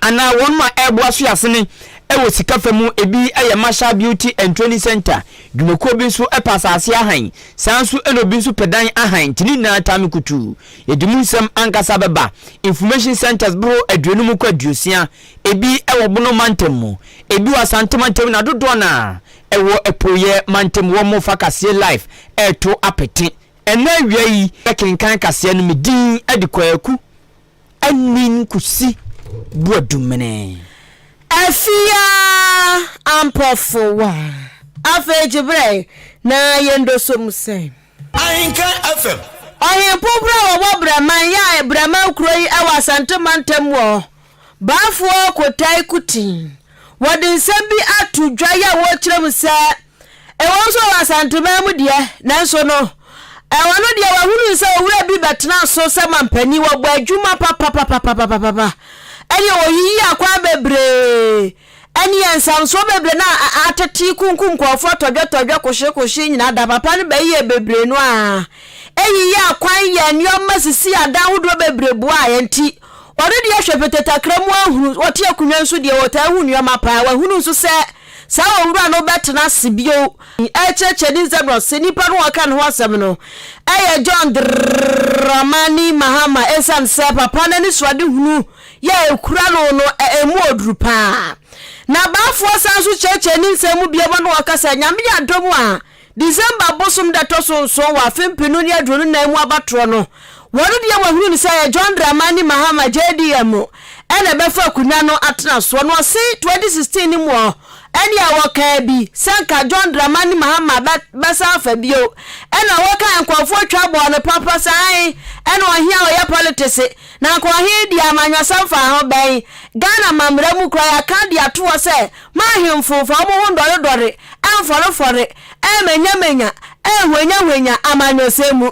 ana won ma ebo so yasene ewo sika famu ebi eye Marshall Beauty and Training Center dwumako bi so epasase ahan sanso enobi so pedan ahan tini na tamikutu yedimunsem ankasa beba information centers bro aduenum kwaduosia ebi ewo bono mantemu ebi wasantemantem na dodo na ewo epoye mantem wo mo fakase life eto apeti ena wiei ekenkan kase no medin adikwaku anin kusi buadumene Afia ampofowa afejibre na yendo somuse Ahenkan FM oye popra wo braman ya braman kroi awa santemantem wo bafuo kotai kutin wodin sembi atudwa ya wo kirem se e won so wa santemam de nanso no e wono de wa hunu se owura bi betena so se mampani wo gba adwuma papa eni oyi akwa bebre eni ensamso bebre na atati kunkum kwofo todwe kohye nyina da papa ne baye bebre no a eyi akwa ye nioma sisi adan wodo bebre bo a enti ode de ahwepeteta kramu ahunu wote akunwa nso de wota ahunu nioma pa wa hunu nso se sa owura no betena sibio echeche ni zebro senipa no waka no asem no eye John Dramani Mahama esan se papa na ni swade hunu ya ekura no emu odrupa na bafo sanso cheche ni nsemu bieba no wakasa nyame ya domu a December bosom da toso so wa fempinu ni adwonu na emu abatro no wodo de wahunu ni say John Dramani Mahama JDM ene befa kunwa no atena so no se 2016 ni mo eni awoka bi sanka John Dramani Mahama basa fa bio ena woka enkwofo twabo no papa sai ena ohia oya politics na ko ahia di amanya sanfa ho ben Ghana mamramu kra ya kan di atowo se ma hemfo fa mo hondore dore anfore emenya hwenya amanyosemu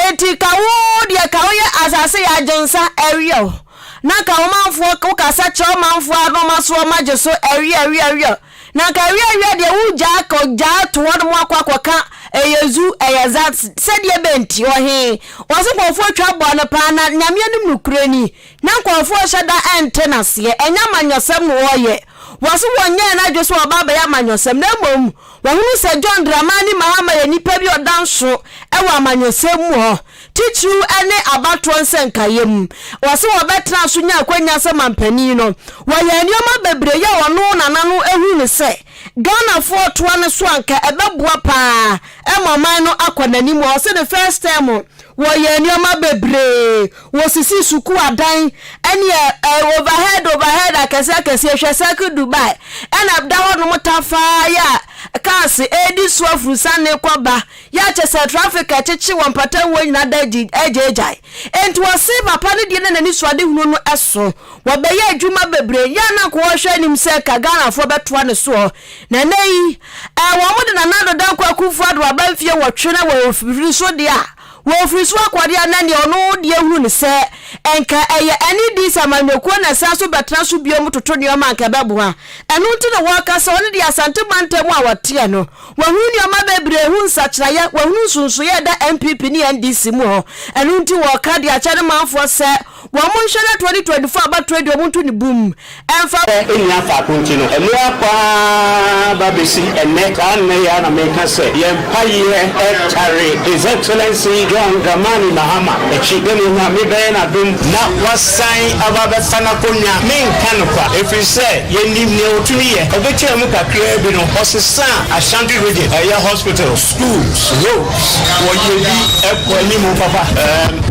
eti kawo dia kawo ya asase ya jensa area na kawo manfo ko kasa cho manfo anomaso majeso area na career de uja ko ja to won mo akwakwaka eyezu eyeza sedie benti ohe oso kwofo twabo no pa na nyame anim nukurani na kwofo hyeda antenase enya manyosem woye waso wonye na dwoso obaba ya manyosem na mom wahunu se John Dramani Mahama ye nipa bi odanso ewa manyosem ho tichu ene abato nsenkayem waso obetra so nya akwanya se mampani no waye nioma bebre ya wono nanano ehunu se Ghana for toane so anka ebeboa pa emaman no akwanani mo se the first time wo ye nioma bebre wo sisi suku adan ene overhead akese hwese Dubai ena da ho no mutafa ya kasi edi swafru sane kwaba ya chese traffic achechi wampatan wo nyina da ejejai enti wo se papa ne de na ni swade hunu no eso wo be ya adwuma bebre ya na ko hwe nim se ka Ghana fo betoa ne so na nei wo mo de na nado dan kwa kufu ado abanfie wo twena wo ofiri so de a wo friso akwade anani ono de ehunu ne se enka eye ani di samanyoko na saso betra so biom toto ne o manka bebo ha enu nti na waka se oni de asante bantemu a wote no wahunu ne o ma bebre hu nsachira ya wahunu sunsu ye da MPP ni NDC mu ho enu nti waka de acha ne manfo se wo mo nhwe 2024 abatro de o muntu ni boom emfa enya fa kunti no emu akwa babesi enne kan ne ya na meka se ye mpaye etare His Excellency John Dramani Mahama echigeni na mibe na dum na wasan ababesana konya menkanfa if you say ye nimne otumi ye obeche mu kakra bi no osesa Ashanti region aya hospital schools roads wo ye bi ekwani mu papa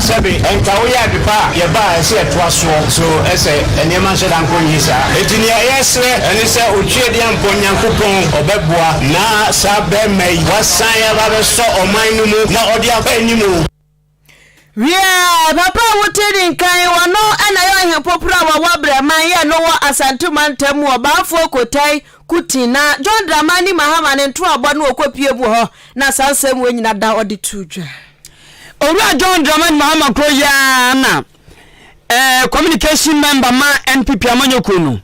sabi enkawo ya bipa ye ba ese etwaso so ese enema so dan konyi sa etini ayesre eni se ochie dia mponyankopon obeboa na sabe mai wasan ababeso oman no mu na odi afani mu papa wotiri kan wono ana yo he popura wa braman ye no wo asantumantem wo bafo kotai kutina John Dramani Mahama ne nto abo no okopie bu ho na sansem we nyina da odi tudwa owura John Dramani Mahama kro ya na communication member ma NPP amanyokunu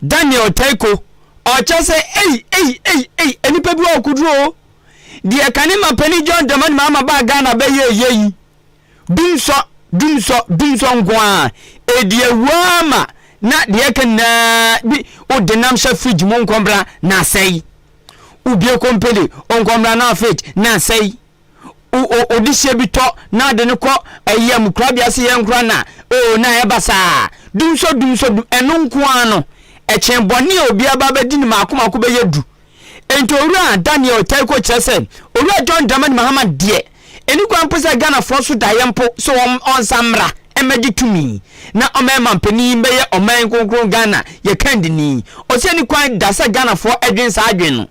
Daniel Taiko o chese enipa bi okuduro de kanima pani John Dramani Mahama ba Ghana be yeyi dumso ngwa edie wama na de kan na bi o de nam sha fridge mo nkombra na sai ubie company onkombra na fridge na sai o di se bi to na de ne ko ayam kra bia se yen kra na o na e basa dum so eno nko ano e chen boni obi aba ba di ni makoma ko be yedu ento owura Daniel Taiko Chese owura John Dramani Mahama de eni kwa mposa Ghana for so dayempo so on samra emedi tumi na omema mpani meye oman konkron Ghana ye kandini o se ni kwa dasa Ghana for edwen sa adwen no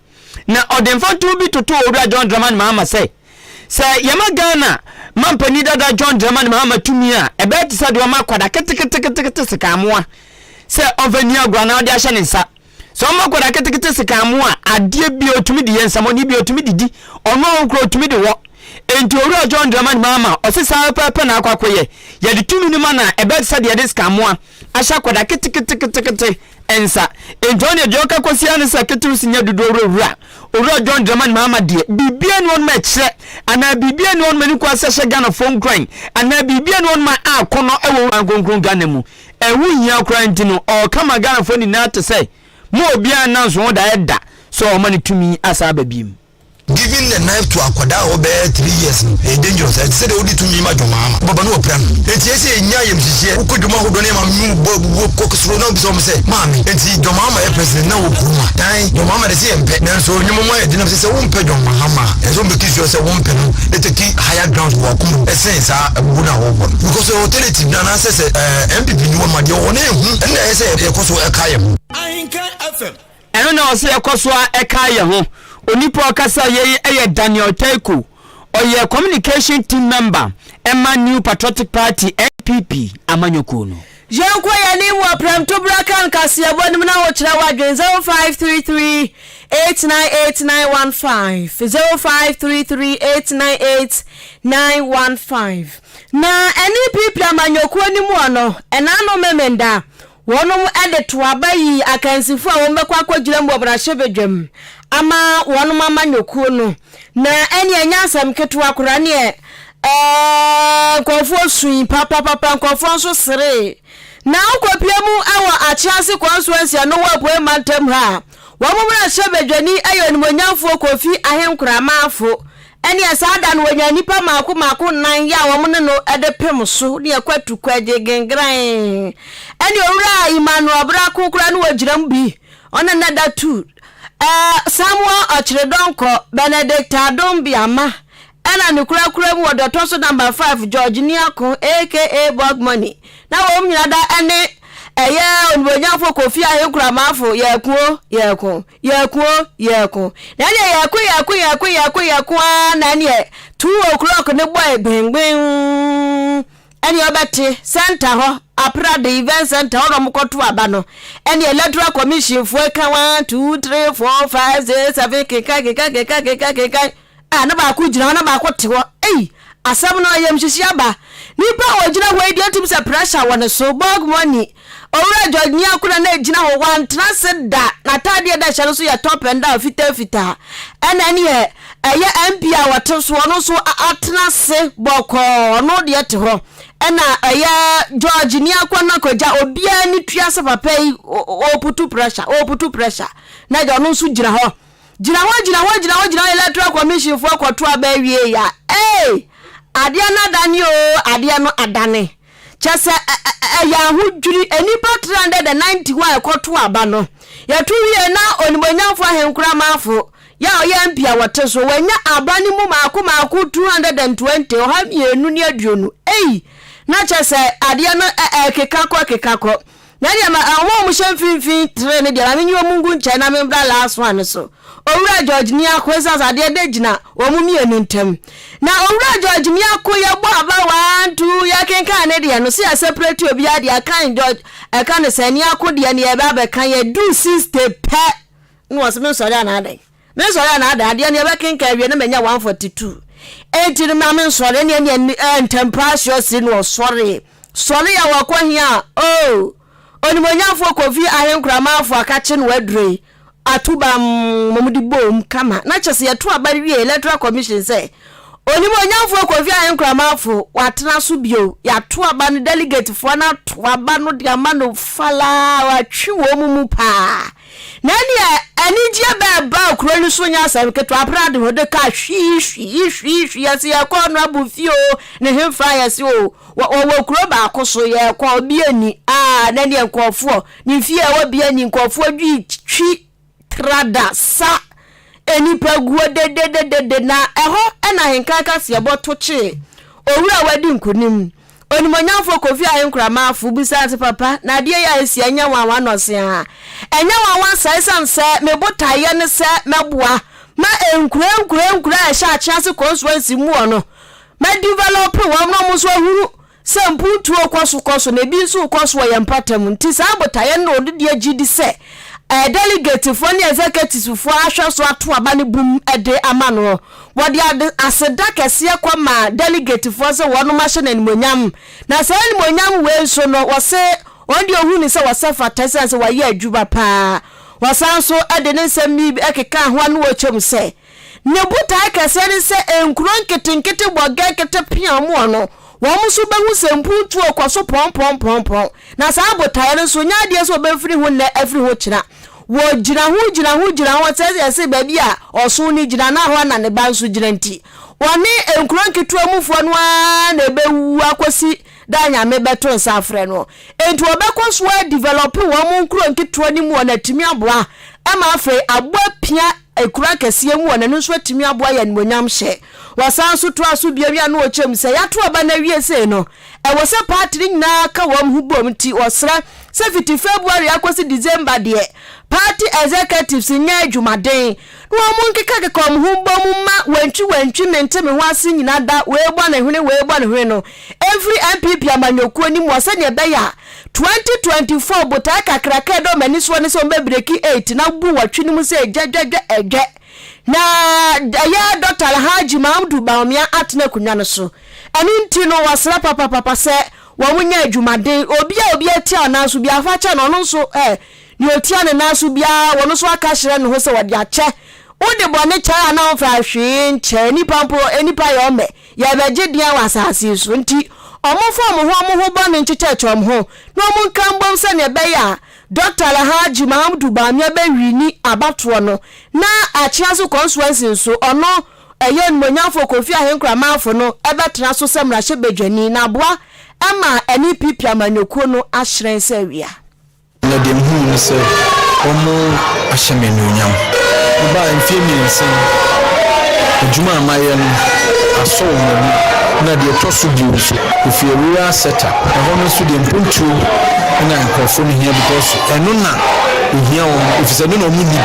na odemfantu bi toto owura John Dramani Mahama se yama Ghana mampani dada John Dramani Mahama tumi a ebe ti sa de ma kwada ketekete sikamoa se oveni agwa na ode ahye ne nsa so ma kwada ketekete sikamoa ade bi otumi de yensamo ni bi otumi didi ono onkro otumi de wo enti owura John Dramani Mahama osisa pepe na akwakoye ye de tumi ni mana ebe ti sa de yede sikamoa ahya kwada ketekete ensa enjone joka kosia ne saketu sinya dudu owura John Dramani Mahama de bibia ni on ma kire ana bibia ni on ma ni kwa sehye Ghana phone crying ana bibia ni on ma akono ewo ankonkron Ghana mu ewu hia kra ntino o kama Ghana phone na to say mo obia na so da eda so o mani tumi asa babim giving the knife to akwada obe 3 years e dangerous I said odi tumi ma joma baba no opran enti ese nya yem hihie ukoduma hodo ne ma mu kokosro na bi so mo say mami enti joma ma e president na wo kuma dan joma ma de se empe na so nyimo mo e de na se wo mpe joma hama e so mbeki so se wo mpe no e take higher ground wo kuma essence a buna wo bo because authority na na se MPP ni wo ma de wo na ehu na ese e koso e kayem Ahenkan FM eno na o se e koso e kayem ho onipo kasa ye Daniel Taiko oye communication team member Emma New Patriotic Party NPP amanyoko no Jenkwa ya ni wa pram to brakan kasi ya boni mna wo kira wa 0533 898 915 na NPP amanyoko ni mu ono enano memenda wonum edeto abayi akansifo a wombekwa akwagira mu obrahye bedwam ama wonum amanyoku no na eni anyasam keto akora ne kofo suin papa kofo so sere na okwapiamu awa achiase constituency no wapwe mantem ha womobrahye bedwani ayo nimonyamfo kofi ahenkura maafo eni asada no wanya nipa mako nan ya wo mun no edepem so ne akwatu kwaje gengran eni owura Emmanuel Brako kura no wagiram bi ona nada tu Samuel Achredonko Benedict Adombi ama ena ne kura mu wodoto so number 5 George Niako aka Bog Money na wo mnyina da ene eye onbonyafo kofi ahenkura maafo yekuo na ne yekuo na ne 2:00 ne boy bengbeng eni obeti center ho apra the event center ho mkoto aba no eni electoral commission fo ka 1 2 3 4 5 6 7 keka na ba ku jira na ba ko tewo asam no yem hihia aba nipa wojira ho idiotim se pressure won so Bog Money owura jodni akura na ejina ho wan transda na tade da hye so ya top and down fita ena ne eye MP a wato so no so atnase boko no de te ho ena eye George ni akwa na koja obia ni tuase papa yi oputu pressure na jo no so gira ho electoral commission for kwato abawie ya adia na dani o adia no adane chese ya hudwiri enipa 391 kwato aba no ya tuwie na onibonyafo ahenkura maafo ya oya mpia wateso wanya abani mu mako 220 oha mienu ni aduonu na chese adia no kekako na dia ma awo mu hemfimfin trene dia na nyo mungu nche na membra last one so owura George ni akwesa ade de gina wo mu mienu ntem na owura George ni akoye bo aba 1 2 ya kenka ne dia no se ya separate obi ade akan George aka ne sani akode ne ya ba kan ya do sister pe no was me sorry na ade ade ne ba kenka wie na menya 142 enti ma me sorry ne ntempasio si no sorry ya wakwahia onimonyafo kofi ahenkura maafo akache no wadre atuba momudi bom kama na chese yeto abari wie electoral commission say onimo nyamfo Kofi Ahenkra mafo watena so bio ya to aba no delegate fo na to aba no de ama no fala watwe wo mu pa na ne anije ba okro ni so nya asem keto aprade ho de ka hwi yasi ya kwa no abufio ne hemfa yasi o wo okro ba akoso ye kwa obi ani na ne nkofo ni fie wa bi ani nkofo dwi twi trada sa enipa guo de na eho na Ahenkan kase eboto che owura wadi nkunim onimonyamfo Kofi Ahenkra mafu bisate papa na de ya esi anya wanwa no se ha enya wanwa sai sanse mebotaye ne se meboa ma enkura sha chance constituency mu ono ma develop won no muso huru se mputu okoso na bi nso okoso ya mpatam nti sa botaye no odide agidi se delegate for the executives for asha so ato aba ne bum ede amano wodi aseda kese kwama delegate for se wono machine animonyam na se animonyam we so no wose ondi ohu ni se wose fatese se waye adwuba pa wasanso ede ne nsemi ekeka ho anu ochem se ne buta kese ne se enkuro nkete boga kete pia mu ono wo muso behu se mputu okwaso pom na sa abotaye ne so nya de so befiri ho na afiri ho kira wo jira ho tese baby a oso ni jira na ho na ne banso jira nti woni enkuro nketu amufo no na bewu akosi danya me beto nsafre no enti obekwaso develop wo mu nkuro nketu ni mu na timi aboa ama afi abo pia ekura kese mu na nso timi aboa ya nimonyam hye wasanso to aso biabia no ochem se yato aba na wie se no e wo se party nyina ka wom hubom ti osra 7 February akosi December de party executives nya adwumaden no mo nkeka ka hubom ma wantwi menteme ho ase nyina da we gba na hwene no every MPP amanyokuo ni mo se ne be ya 2024 bota kakraka do mani so ne so mbebreki 8 na bu watwi ni mu se egye na ya Dr. Alhaji Mahamdu Baumia atne kunwa no so ani nti no wasra papa se wo munya adwumaden obi atia na so bia fa cha no no so ni otia ne na so bia wo no so aka hire ne ho se wode ache ode bone cha na fa hwe nche ni pampo enipa yo me ya beje dia wasase so nti omofo mo bone ncheche chom ho no mu kambom se ne be ya Dr. Alhaji Mahamdu Baumia be wini abatoɔ no na achiaso constituency so ono eyo nimonyamfo Kofi Ahenkra mafo no ebetra so semra hye bedwani na boa ama eni pipia manyokuo no ahyeren se awia na de hu no se omo ahyemenu ba mfemi nse adwuma amaye no aso mo na de toso biuso Kofi awia seta na hono so de mpuntu na nkofo no hia because eno na ohia wo ofisa no no mu nibi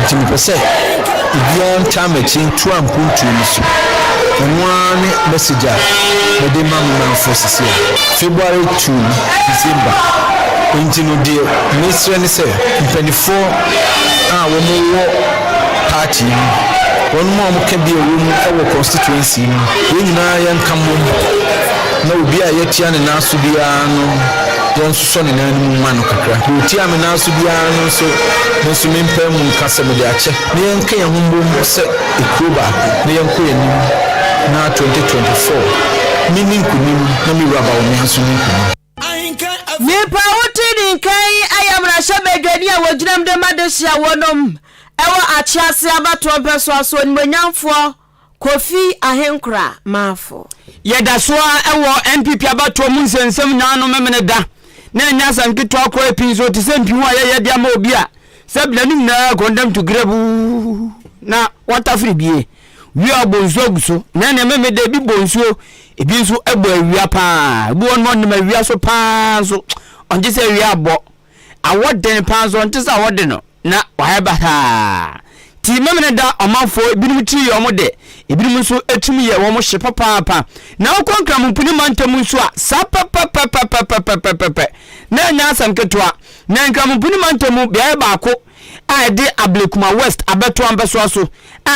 ntimi pese ibia ntamachi tu ampuntu ni so enwane message a de mamu forces February 2 December ntino de ministry ni se mpanifo wo mo party won mo ka bi ewo constituency ni nyina yankamo na obi a yetia ne naso bia no don so ne nan mu no kakra otia me naso bia no so mempem nkasem de ache ne yanka ye humbo se ekuba ne yanko ye nim na 2024 meaning kunim na mi raba o me haso ni me pa wotini kai ayamra shebedwani a woginam de madesia wonom ewo achiase abato peso aso nimonyamfo Kofi Ahenkra mafo yeda so ewo MPP abato mu nsensem naano memene da na nya sanketo akwa epinzo te se mpihu aye de ama obi a se blanim na condemn to grab na water bie wi abonso aguso na na memede bi bonso ebi nso ebo awia pa bu on no awia so pa so onje se awia abo awoden pa so onje se awoden no na wa ba ha ti memene da omafo ebinim tri yomode ebinim nso etumi ye wo mo hye papa na okonkra mpuni mantam nso a sapapapapapapapapa na nya asam ketwa na nkra mpuni mantam bia ba ko a de Ablekuma West abeto ambeso aso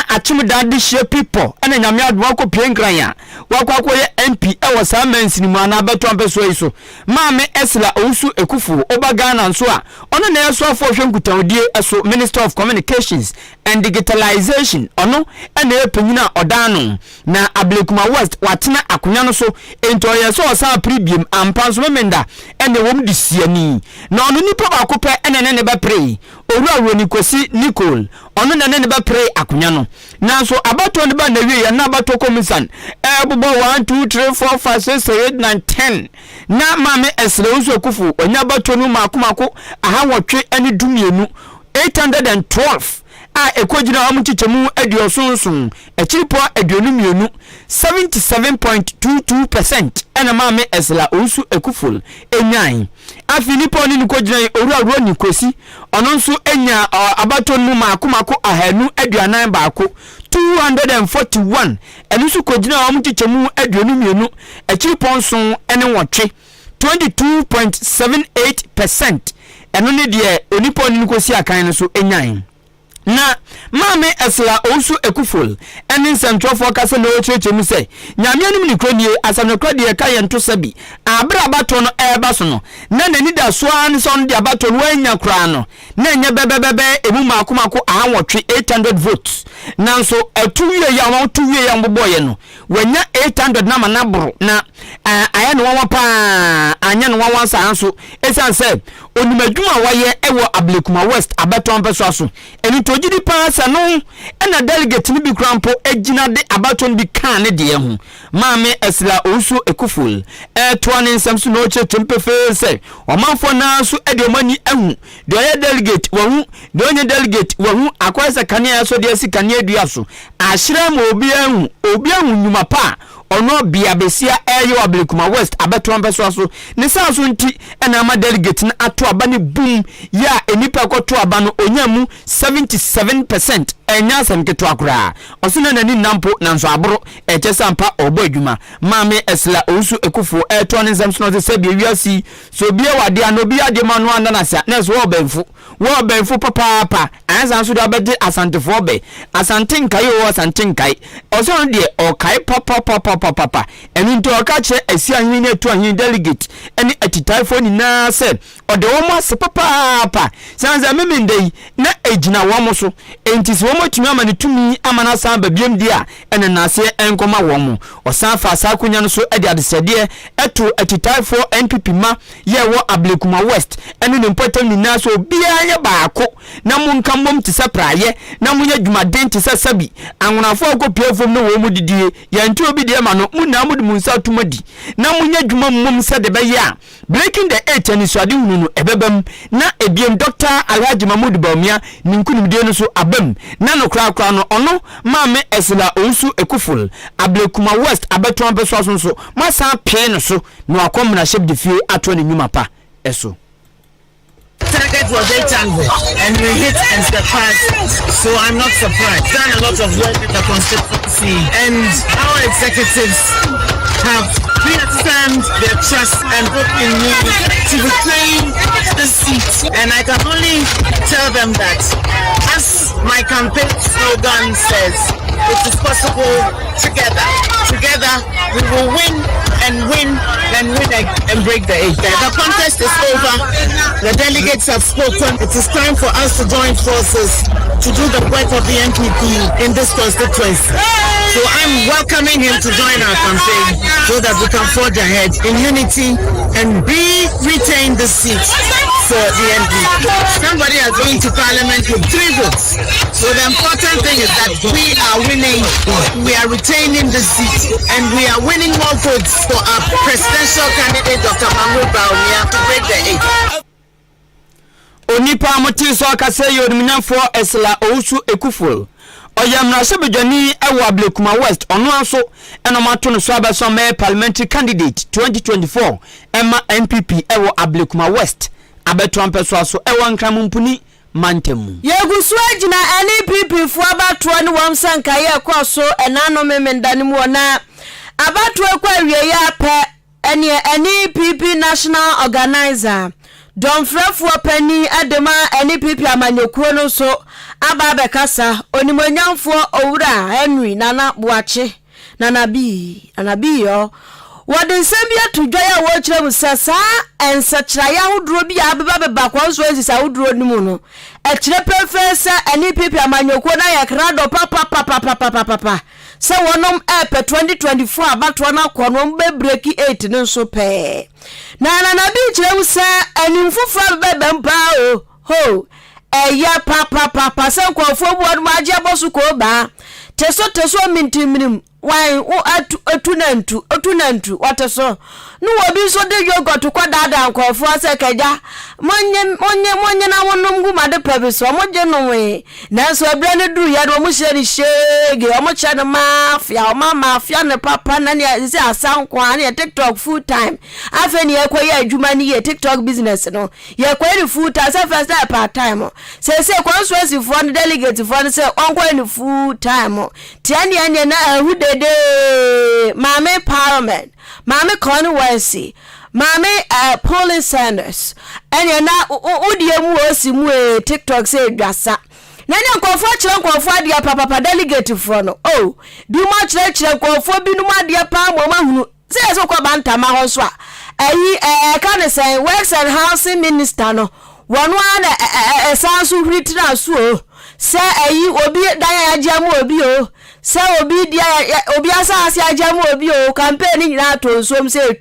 achim dade hye people ana nyame adwo akọ piengran ya wakọ ye MP e sa mansi ni mu ana beto ampeso yi so maame Esla Owusu Ekufu oba Ghana nso a ono na yeso afọ hwenkutanodie eso Minister of Communications and Digitalization ono ena epanyina odano na Ablekuma West watena akonya no so ento yeso osa premium ampanso memenda ene wom disiani na ono nipa bakope ene ne be pray owura ni Kosi Nicole ono na ne be pray akonya no na so abato ne ba na wie ya na abato komisan bobo 1 2 3 4 5 6 7 8 9 10 na maame Esla Owusu Ekufu onya abato no makomako aha wotwe ene dumienu 812 ekojina amuchichemu ediosonson echiripo eduonumienu 77.22% ena maame Esla Owusu Ekufu enyan afinipo ni nkojina owura ni Kosi ono nso enya abato no makomako ahanu aduanan baako 241 enusu kojina amuchichemu eduonumienu echiripo nson ene wotwe 22.78% eno ne de onipo ni Kosi akan no so enyan na maame Esla Owusu Ekufu eni nsentofo kase na ochechemu se nyame anim ni krodie asamnekrode ka ye ntosabi abra abato no eba so no na nani da so an so no de abato no anya kra no na enye bebebebe emu makomako ahawotwe 800 votes nanso atuwie ya won tuwie ya mboboye no wanya 800 na manabro na aya no wawa pa anya no wawa sa so esanse onimadwuma waye ewo Ablekuma West abato ampeso aso eni tojidi pa sa no ena delegate ni bi krampo ejina de abato ni bi kan ne de ho maame Esla Owusu Ekufu to ne nsam so no che tempefe se omanfo na so ede omani ahu de oye delegate wahu de onye delegate wahu akwasa kanea so de sikane adua so ahyira ma obi ahu nyuma pa ono bia besia eyo Ablekuma West abeto ampeso aso ne sanso nti ena ma delegate na ato aba ne boom ya enipa kwato aba no onyamu 77% enya samketo akura osina nani nampo nanso aboro echesampa obo adwuma maame Esla Owusu Ekufu eto ne nsam so no se bia wiasi so bia wade anobi ade ma no andanasa na so wo benfu papa ansa so da bede asantefo be asantenkai wo asantenkai oso de okai papa eni nto okache esi anyi ne to anyi delegate eni atitaifo ni na se ode wo mo se papa sanza memendei na ejina wo mo so enti wo mo tumi amane tumi amana san babiem dia ene na se enkoma wo mo osan fa sakunya no so ede adesede eto atitaifo NPP ma ye wo Ablekuma West eni ne mpotam ni na so bia ye baako na munka mbom ti sepraye na munya dwumaden ti sabi anwonafo akopiefom no wo mu didie ya nti obi de ma no munna mudu munsa tumadi na munya dwuma mmom se de be ya breaking the 8 ani so ade hunu no ebebam na ebiem Dr. Alhaji Mahmoud Bawumia ninkunum de no so abam na no kra no ono maame Esla Owusu Ekufu Ablekuma West abeto ampeso aso so masa pie no so no akom na ship de fie ato ne nyuma pa eso. Target was 800 and we hit and surpassed, so I'm not surprised. Done a lot of work in the constituency and our executives have reaffirmed their trust and hope in me to reclaim the seat, and I can only tell them that, as my campaign slogan says, it is possible together. Together we will win and win and break the 8. The contest is over. The delegates have spoken. It is time for us to join forces to do the work of the NPP in this constituency. So I'm welcoming him to join our campaign so that we can forge ahead in unity and retain the seat for the NPP. Somebody has been to Parliament with 3 votes. So the important thing is that we are winning, we are retaining the seat, and we are winning more votes for our presidential candidate Dr. Mahmoud Bawumia to break the 8. Onipa moti so akase yoruminafo Esla Owusu Ekufu oyamna sebedwani ewo Ablekuma West ono aso enomato no so abeso me parliamentary candidate 2024 ema NPP ewo Ablekuma West abeto ampeso aso ewo nkramumpuni mantemu yegusu agina NPP fu abato ne wamsanka ye kwaso enano memendane mu na abato akwa wiye ya pa ene NPP national organizer Don frefo pani adema eni pipi amanyokuo no so aba bekasa onimonyamfo owura Henry Nana Boache Nana bi yo wode nsembia tudwa wo kire musasa ensachira ya huduro bi abeba beba kwa so esisa huduro nimu no e kire prefesa eni pipi amanyokuo na ya krado papa se wonom epe 2024 abatwa na kono be break 8 ne so pe na bi kire musa eni mfufra bebe mpa o ho eya papa se kwofo buo ma age abosu ko ba teso mintim why otunantu wateso no obi so de yogurt kwa dada kwofo ase kaja monye na wonom gu made pabeso moje no we na so abra ne du ya do mo hye shege o mo cha no mafia ne papa na ne se asankwa ne TikTok full time afa ne ekwaye adwuma ne ye TikTok business no ye kwaye full time se first part time se constituency for the delegate for se onkwa ne full time tiane na ahude Mame Parliament, Mame Conway, Mame Polling Sanders, and you're not Udium was TikTok say Gassa. Nanya kwa dia papa delegate for no. Oh, do much lecture kwa for binuma dia pa mama say so kwa banta ma hoswa. Can say works and housing minister no. One sansu written so. Say obi dan ajamu obi o. Se obi dia obi asase ajamu obi o campaign nyina to so say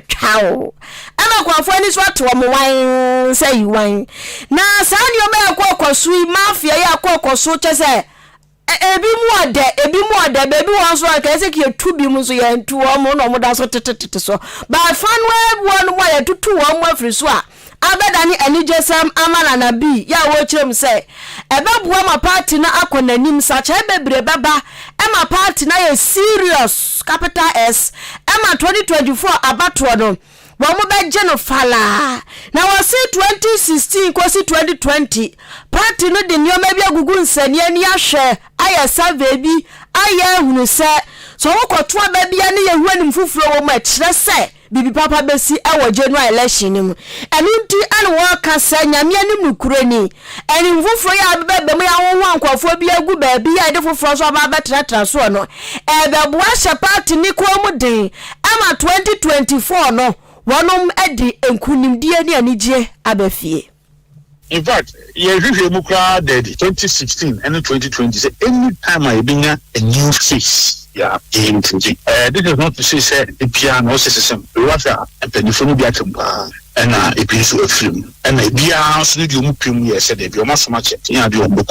chao ama kwafo ni so to mo wan say wan na sani o me akokosu mafia ya akokosu che se ebi mu ode bebi won so ka se ki tubi mu so ya ntu o mo no mo da so tete so ba fan we won mo ya tutu o mo afri so a abedani anijesam amana na bi ya wo kirem se ebebuwa ma party na akonanim sacha ebebre baba ema party na ye serious capital S ema 2024 abato no wo mo beje no fala na wo se 2016 kosi 2020 party no de nyoma bi agugu nsani ani ahwe aye survey bi aye hunu se so wo kwoto ababia ne ye huani mfufuro wo ma kire se bibi papa besi ewo January election nim enunti an wo kasa nyame anim nukurani eni mfufuro ya bebe me ya wo ankofo bi agu ba bi ya de fufuro so ba betratra so no ebeboa hye party ni ko mu den ama 2024 no wonom edi enkunimdie ni anigye abafie. In fact, you mu kra dead 2016 and 2020 say any time I bring a new face. Yeah, this is not to say the piano system. Russia and Penifonu Biatumba and a piece of film. And a beer house need you premier said if you're much in your book.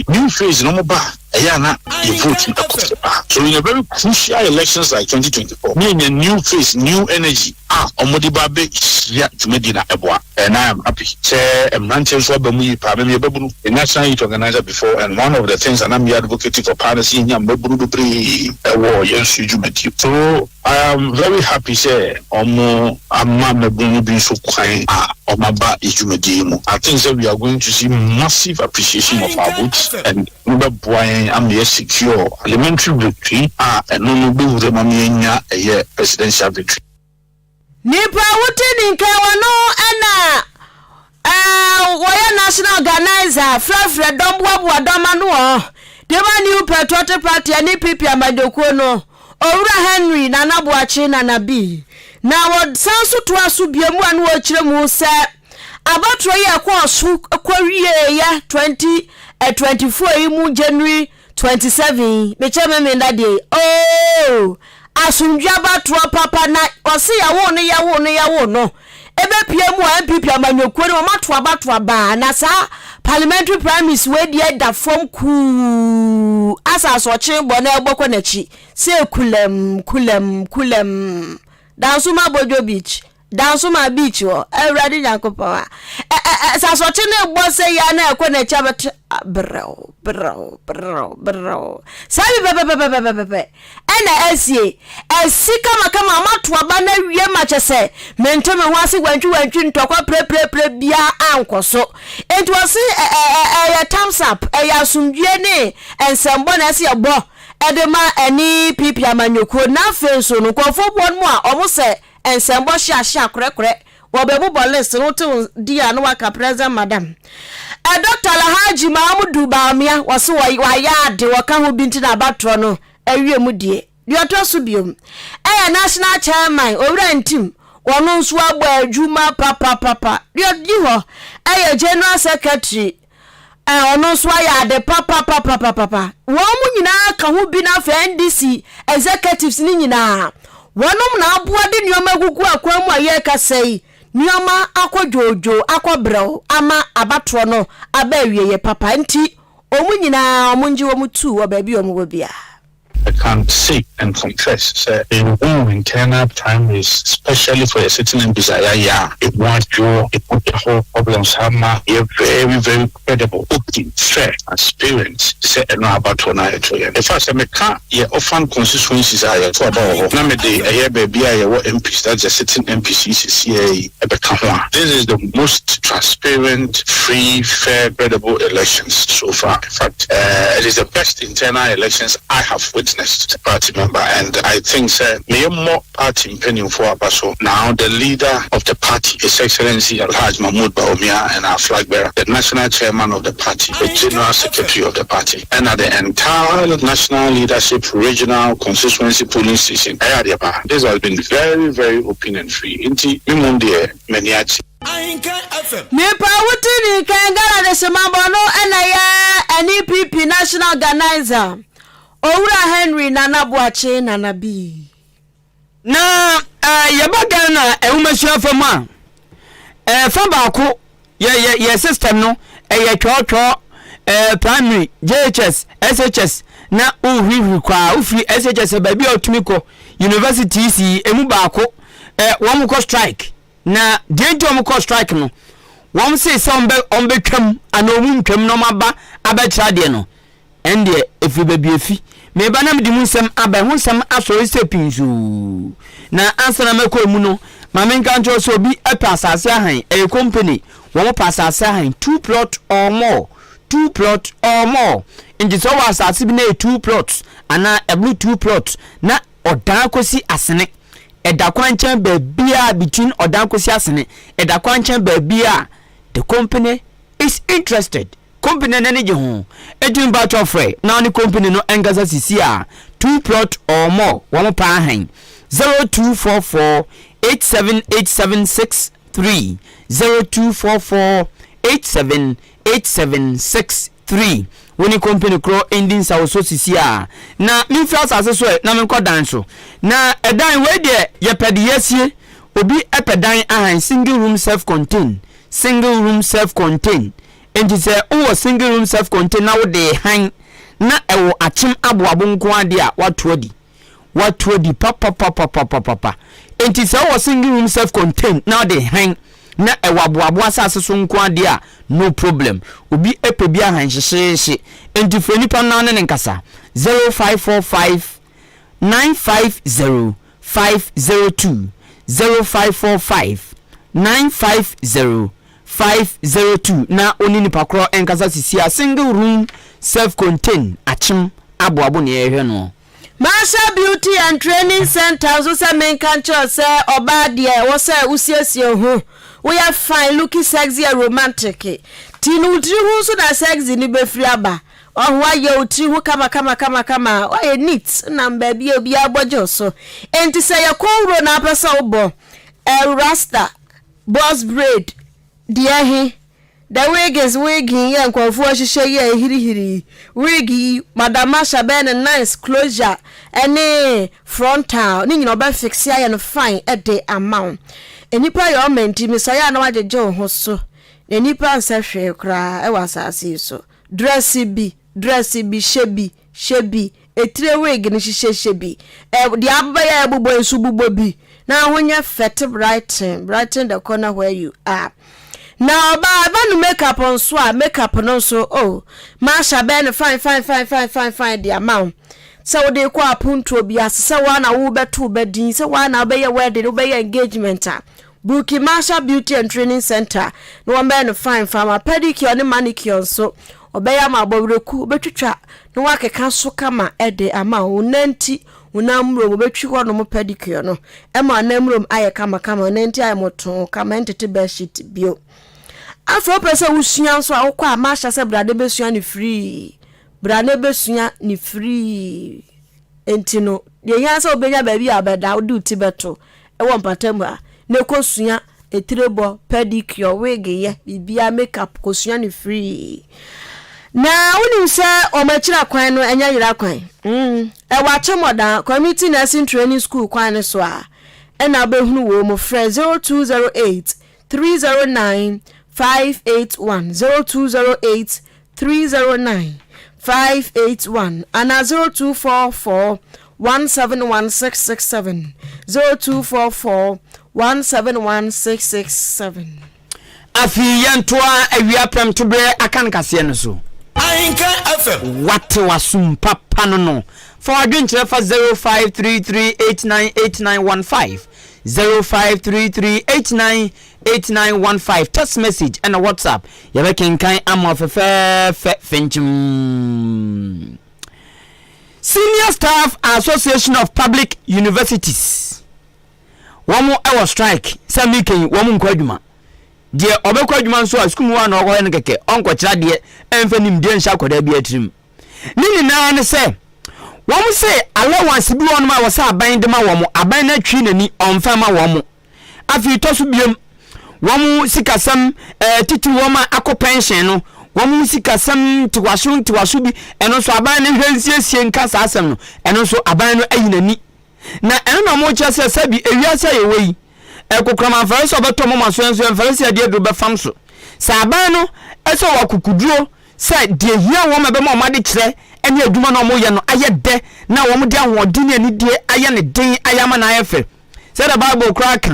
New phase no more bar. Ayana, you vote in the bar. So in a very crucial elections like 2024, meaning a new phase, new energy. Omodibabe ya to Medina Ebwa, and I am happy. Say, I'm ranting so Bamu, Pammy Babu, a national youth organizer before, and one of the things and I'm advocating for piracy in Yambabu a war, yes, you met you. So I am very happy, say, Omo, I'm not being so quiet, Omaba is Jumedimo. I think that we are going to see massive appreciation of our boots, and Uba I'm here secure elementary victory, and no do the Mamia a year presidential victory. Nipa wuti nke wano ana waya national organizer frafra dombo adoma no dema new patriotic party ani pipi amadokuo no owura Henry Nana Boache Nana bi na wo sanso to aso biamu anu wo kire mu se abatro ye kwawie ya 2024 imu January 27 mecheme mendade oh asundwa batro papa na osi ya wo no ebe piemu MPP amanyokuo no mato abato ba na sa parliamentary primaries we dey da from ku asa so chimbo na egboko na chi se kulem dansuma bojo beach dansuma beach wo everybody nyakopa asa so chi na egbo se ya na ekwo na cha bet bro sabi bebe ena esie esika makama mato aba na wie mache se mentome hwase wantwi ntokwa pre bia ankoso entwase ya thumbs up ya sumdue ne ensembo na ese bo edema eni pipi amanyokuo na fenso no kwofo bon mu a omo se ensembo hia kurekure obebu list no to dia no waka present madam Dr. Lahaji Mahmudu Baamia was wa yade waka ho binti na abatro no awiemu die to so biom national chairman owura ntim wono nso agbo adwuma papa di ho general secretary ono nso ayade papa wo mu nyina ka ho bi na fa NDC executives ni nyina wonom na aboa de nyoma gugu akwamu aye kasai nyoma akwadwojo akwabrɛw ama abatro no abawieye papa nti omu nyina omunji wo mutu wo baabi omu wo bia I can say and confess that in internal primaries, especially for a certain desire, it wants you, it put the whole problems hammer, you're very, very credible, okay, fair, experience, say, and know about one eye to you. If I say, I can't, often constituencies are for about Namede, a year baby, I what MPs, that's a certain MPCs, this is the most transparent, free, fair, credible elections so far. In fact, it is the best internal elections I have witnessed. Party member, and I think me more party pending for Abaso. Now the leader of the party, His Excellency Alhaji Mahmoud Baumia, and our flag bearer, the national chairman of the party, the general secretary of the party, and at the entire national leadership, regional constituency polling station. This has been very, very open and free. Inti Mimunde Meniachi. Mepa wutini kangara de semambono and NEPP national organizer. Owura Henry Nana Boache Nana B. Na yabaga na ewumasua fama famba ko ye system no twotwo primary JHS SHS na uhiri kwa ufiri SHS baabi otumiko university si emu baako won ko strike na dento won ko strike no won say ombe twam anomu ntwam no maba abatra de no ende efi baabi efi me banam di munsem aba hunsem asori sepinzu na ansana meko mu no mamenka ncho so bi apasase ahan a company wo pasase ahan 2 plot or more inji so wa asase bi na 2 plots ana a blue 2 plots na odan kosi asene eda kwanchan ba bia between odan kosi asene eda kwanchan ba bia the company is interested company na neje ho edwin ba chofre na oni company no engasa sisia 2 plot or more wo pa han 0244 878763 0244 woni company kro ending sa so sisia na mi feel asase so na me kodan so na edan we de ye pede yesie obi epedan ahan single room self contained enti se o single room self contained na wo de han na ewo achim aboabo nko ade a watuodi papa enti se o single room self contained na de han na ewo aboabo asase so nko ade a no problem obi epebi ahan hyehye enti froni pa na ne nkasa 0545 950 502 0545 950 502 na onini pakro enkasa sisia single room self contained achim aboabo ne ehwe no Maakye Beauty and Training Center so say men kan cho say oba de wo say usiesie ho we are fine looking sexy and romantic tinu utri hu so na sexy ni befri aba ohwa ye utri hu kama o neat na baby obi abojo so enti say yakowro na apesa obo rasta boss braid dia he the wig is wigging yan kwafo hihye ye hiri wig madam Asha ben nice closure any frontal ni nyina oba fix ya no fine e dey amount enipa yo menti misaya na wajeje ho so enipa ansahwe kra e wasase so dress bi shebi etire wig ni hihye shebi di abba ya bubo ensu bubo bi na honya fet brighten the corner where you are. Now ba no makeup on so makeup no so Maakye ben fine the amount so they kwa apunto bi asese wa na wo beto bedin se wa na be ye wedding be ye engagement Bookie Maakye Beauty and Training Center no one ben fine farmer pedicure ne manicure so obey ma boreku betwitwa no wakeka so kama ede ama onanti unamro betwi ho no mo pedicure no e ma namrom aye kama nenti aye moto kama entete bed sheet bio afro pese usua so akwa amasha se brade besua ni free brade besua ni free entino de yansa obenya baabi abeda odi utibeto e won patemba ne kosua etirebo pedicure wig ye bibia makeup kosua ni free na unim se o machira kwan no enya yira kwan e wache moda community nursing training school kwan so a e na behunu wo mo frɛ 0208 309 581 0208 309 581 and 0244 171667 0244 171667 afi yantoa awia pram to bre akan kase no so Ahenkan FM. What was papa no for adwenkyere fa 0533898915 0533898915 text message and a WhatsApp you can kind am of finchim Senior Staff Association of Public Universities one more hour strike sami ken one more kwaduma de obekwa adwuma so a school mu na okoye ne keke onko kira de emfanim de nsha koda bi atirim nini na ne se wom se allowance bi won ma wo sa aban de ma wo mo aban na twi nani onfa ma wo mo afi to so biem wom sikasam titi wo ma akọ pension no wom sikasam tiwaso bi eno so aban ne hwensiesie nka sa asem no eno so aban no ayinani na eno na mo kya se sabi ewiase yewe ekokrama farese obeto mo maso enso farese ade do be fam so saban no eso wakukuduro se de hia wo mebe mo made kire ene aduma no mo ye no aye de na wo mo de ahodi ne die aye ne den ayama na ayefe se the bible crack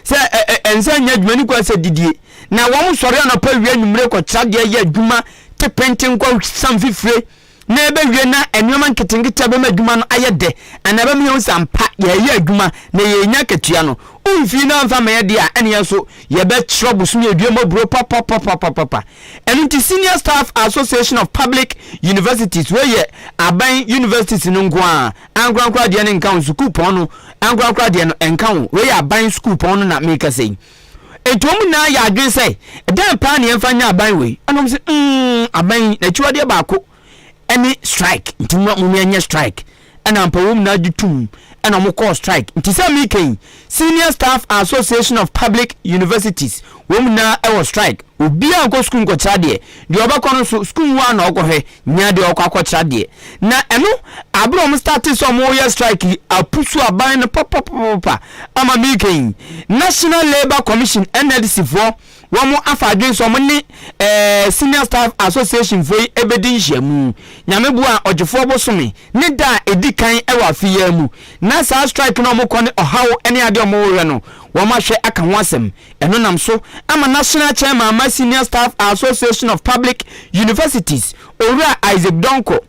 se ense nya aduma ni kwa se didie na wo mo sore na pa wi anumre ko kira de ye aduma te pentin kwa sam fifre na ebe wie na enwema nketenkete be maduma no aye de anaba mi ho sampa ye aduma na ye nya ketua no umfi na mfa me de a ene so ye be trouble so me aduama bro papa and the Senior Staff Association of Public Universities where ye aban universities no ngwa angwa de ne nkan school pon no angwa de no nkan where ye aban school pon no na make say etom na ya adwen say dan pa ne mfa nya aban we anom say aban na chiwade baako any strike ntimwa munya strike ana mpawum na adutum ana mo call strike ntisa meeting Senior Staff Association of Public Universities wom na e strike obi anko school nko chade de obakọ no school wa na okohwe nya de okọ chade na eno abro mo start so mo ye strike apusu aban no papa ama meeting National Labour Commission NLC for womo afadwen so mo ni Senior Staff Association for ebedin hyamu nyame bu a ogefo bosome ne da edikan e wa fiya mu na sa strike no mo kone ohaw ene ade mo wo no womo hwe aka ho asem eno nam so ama National Chairman ma Senior Staff Association of Public Universities Owura Isaac Donko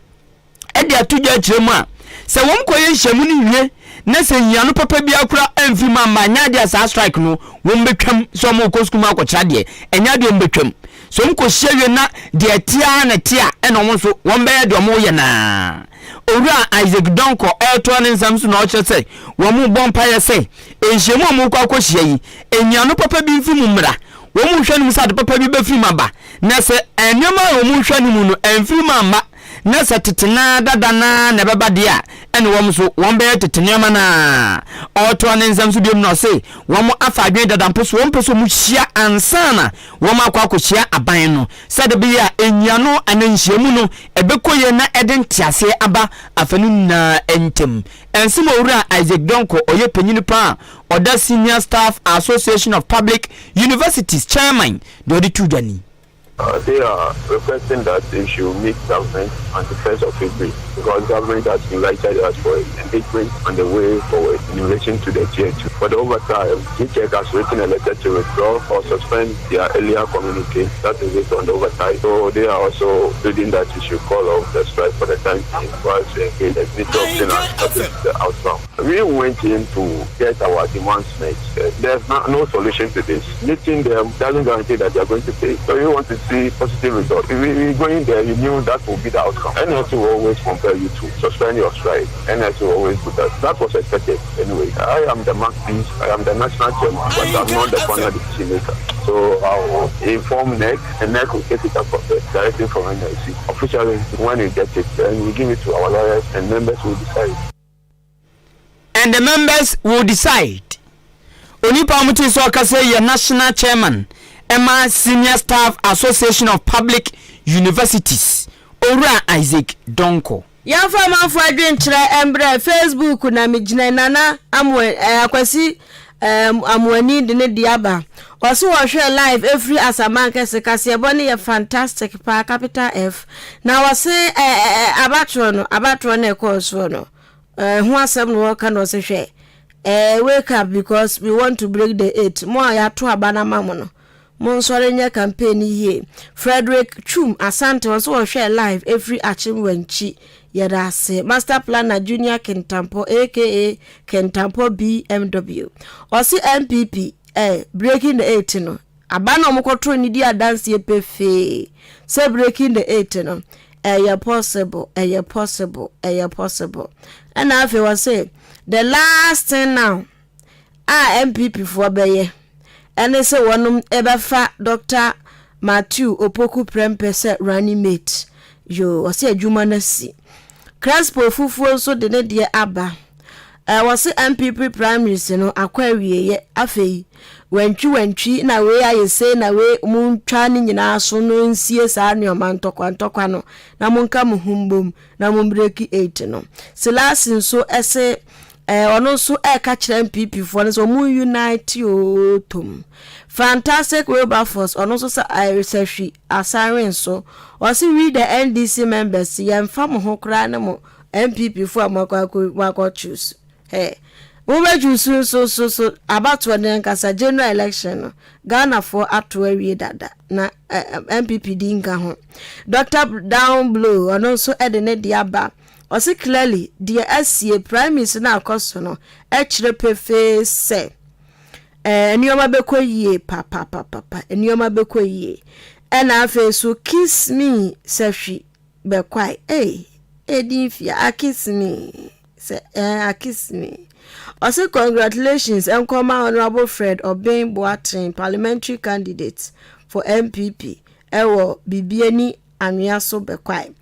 e de atudwa kiremu a se wom koye hyamu ni wie na se hiano papa bi akura amfi mama nya de sa strike no wom betwam so mo ko skuma akọkira de enya de mbetwam so mko hyewe na de tia na tia eno mo so wom be de mo ye na Owura Isaac Donko eto ne nsam so na o kyerɛ wom bompa ye sɛ enhyemu mo kwa akɔhyia yi enyano papa bi mfi mu mra wom hwanu sa de papa bi be fi maba na se enwema wom hwanu mu no emfi mama na se tetena dadana na beba dia ene wom so wom be tetenema na oto ne nsam so biom no se wom afa adwen dadampo so wom peso mu hia ansana wom akwakohia aban no se de bia enyano ananhyiamu no ebekoye na eden tiase aba afanu na entem ensimo Owura Isaac Donko oye panyini pa oda Senior Staff Association of Public Universities Chairman do the tudani. They are requesting that they should meet government on the 1st of April because government has invited us for engagement on the way forward in relation to the tier 2. For the overtime, GTEC has written a letter to withdraw or suspend their earlier communique. That is it on the overtime. So they are also pleading that we should call off the strike for the time being whilst we engage the option and the outcome. We went in to get our demands met. There's no solution to this. Meeting them doesn't guarantee that they are going to pay. So we want to see positive results. If we go in there, you knew that will be the outcome. And also always compare tell you to suspend your strike. NS will always do that. That was expected anyway. I am the mouthpiece, I am the national chairman, but I'm not the final decision maker. So I'll inform NEC, and NEC will take it up directly from NLC. Officially, when we get it, then we give it to our lawyers, and members will decide. And the members will decide. Onipa muti so ka say your national chairman, Emma Senior Staff Association of Public Universities, Ora Isaac Donko. Yamfa manfo adwen kire embre Facebook na mejina nana amwe akwasi amwani de ne diaba. Oso wo hwe live every asamanke sekase boni ye fantastic pa capital F. Na wose abatro na ekoso no. Who asem no kan no se hwe. Wake up because we want to break the 8. Mo ya to abana mamono. Monsore nya campaign here. Frederick Chum Asante also will share live every achimwenchi yadase. Master Planner Junior Kentampo aka Kentampo BMW. Osi MPP breaking the 8 no. Abana mokotro ni dia dance ye pefe. Say breaking the 8 no. Possible. And I feel say the last thing now. MPP for beye. And they say one ebefa Dr. Matthew Opoku Prempese running mate. Yo, I say Jumanasi. Crespo fufu so de ne de aba. Was MPP primaries no akwawie ye afei. Wentwi na we aye say na we muntwa ni nyina so no nsie sa anoma ntokwa no. Na monka muhumbom na mombreki 8 no. Silasin so ese ono so ka kire MPP for so mu unite o tom. Fantastic Wilberforce ono so sa research asaren so o si read the NDC members yemfa mo ho kra na mo MPP for amakwa choose we choose so about when nkasa general election Ghana for atwawie dada na MPP dinga ho Dr. Down Blow ono so edene diaba o si clearly the SCA prime minister na akoso no kire pefe se enioma bekoyie papa enioma bekoyie ena afa so kiss me sehwi bekwai edifia akiss me se akiss me I say congratulations and come honorable Fred Obeng Boateng parliamentary candidate for MPP ewo bibiani anua so bekwai